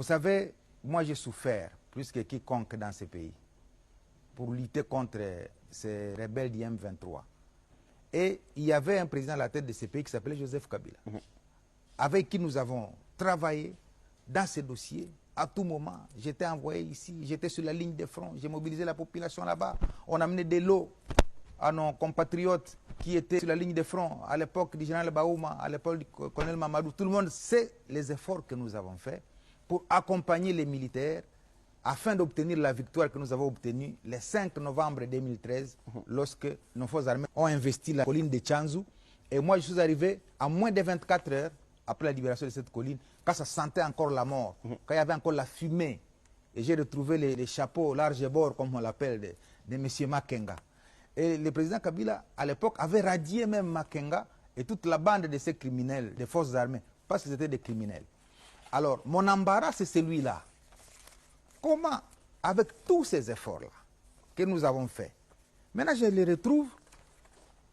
Vous savez, moi j'ai souffert plus que quiconque dans ce pays pour lutter contre ces rebelles du M23. Et il y avait un président à la tête de ce pays qui s'appelait Joseph Kabila, avec qui nous avons travaillé dans ce dossier. À tout moment, j'étais envoyé ici, j'étais sur la ligne de front, j'ai mobilisé la population là-bas. On a amené de l'eau à nos compatriotes qui étaient sur la ligne de front à l'époque du général Baouma, à l'époque du colonel Mamadou. Tout le monde sait les efforts que nous avons faits pour accompagner les militaires afin d'obtenir la victoire que nous avons obtenue le 5 novembre 2013 lorsque nos forces armées ont investi la colline de Tchanzu. Et moi, je suis arrivé à moins de 24 heures après la libération de cette colline, quand ça sentait encore la mort, quand il y avait encore la fumée. Et j'ai retrouvé les chapeaux large bord, comme on l'appelle, de M. Makenga. Et le président Kabila, à l'époque, avait radié même Makenga et toute la bande de ces criminels, des forces armées, parce qu'ils étaient des criminels. Alors, mon embarras, c'est celui-là. Comment, avec tous ces efforts-là que nous avons faits, maintenant je les retrouve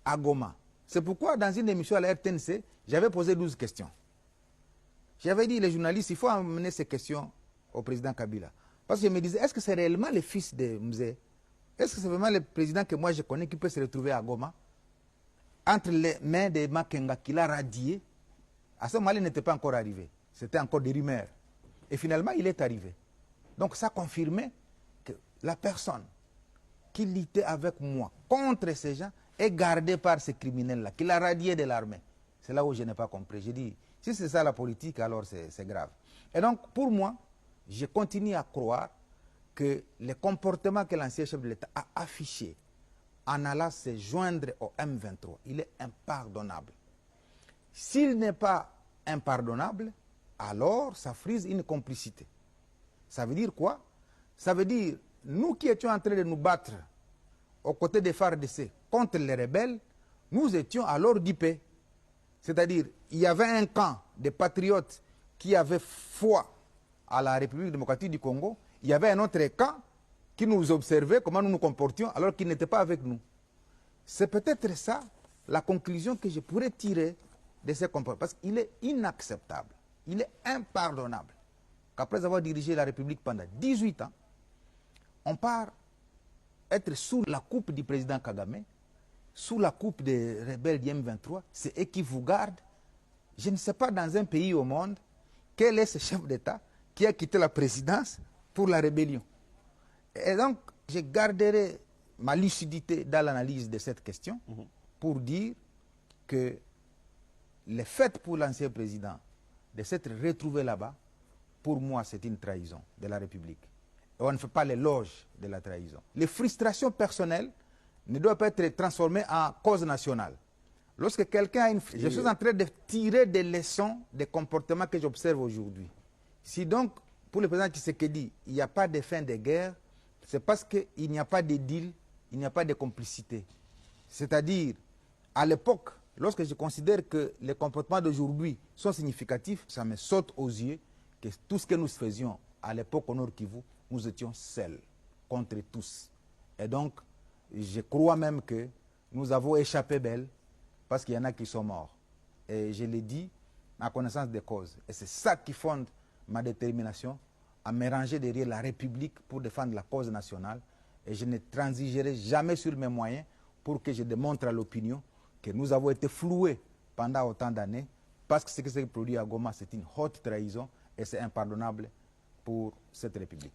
à Goma. C'est pourquoi, dans une émission à la RTNC, j'avais posé 12 questions. J'avais dit, les journalistes, il faut amener ces questions au président Kabila. Parce que je me disais, est-ce que c'est réellement le fils de Mzee? Est-ce que c'est vraiment le président que moi je connais qui peut se retrouver à Goma, entre les mains de Makenga qu'il a radié? À ce moment-là, il n'était pas encore arrivé. C'était encore des rumeurs. Et finalement, il est arrivé. Donc ça confirmait que la personne qui luttait avec moi contre ces gens est gardée par ces criminels-là, qu'il a radié de l'armée. C'est là où je n'ai pas compris. J'ai dit, si c'est ça la politique, alors c'est grave. Et donc, pour moi, je continue à croire que le comportement que l'ancien chef de l'État a affiché en allant se joindre au M23, il est impardonnable. S'il n'est pas impardonnable, alors ça frise une complicité. Ça veut dire quoi? Ça veut dire, nous qui étions en train de nous battre aux côtés des FARDC contre les rebelles, nous étions alors du paix. C'est-à-dire, il y avait un camp de patriotes qui avaient foi à la République démocratique du Congo. Il y avait un autre camp qui nous observait comment nous nous comportions alors qu'ils n'étaient pas avec nous. C'est peut-être ça la conclusion que je pourrais tirer de ces comportements. Parce qu'il est inacceptable, il est impardonnable qu'après avoir dirigé la République pendant 18 ans, on part être sous la coupe du président Kagame, sous la coupe des rebelles du M23, c'est eux qui vous gardent. Je ne sais pas dans un pays au monde quel est ce chef d'État qui a quitté la présidence pour la rébellion. Et donc, je garderai ma lucidité dans l'analyse de cette question pour dire que le fait pour l'ancien président de s'être retrouvé là-bas, pour moi, c'est une trahison de la République. Et on ne fait pas l'éloge de la trahison. Les frustrations personnelles ne doivent pas être transformées en cause nationale. Lorsque quelqu'un a une... Je suis en train de tirer des leçons des comportements que j'observe aujourd'hui. Si donc, pour le président Tshisekedi, il n'y a pas de fin de guerre, c'est parce qu'il n'y a pas de deal, il n'y a pas de complicité. C'est-à-dire, à l'époque, lorsque je considère que les comportements d'aujourd'hui sont significatifs, ça me saute aux yeux que tout ce que nous faisions à l'époque au Nord Kivu, nous étions seuls contre tous. Et donc, je crois même que nous avons échappé belle parce qu'il y en a qui sont morts. Et je l'ai dit en connaissance des causes. Et c'est ça qui fonde ma détermination à me ranger derrière la République pour défendre la cause nationale. Et je ne transigerai jamais sur mes moyens pour que je démontre à l'opinion que nous avons été floués pendant autant d'années parce que ce qui s'est produit à Goma, c'est une haute trahison et c'est impardonnable pour cette République.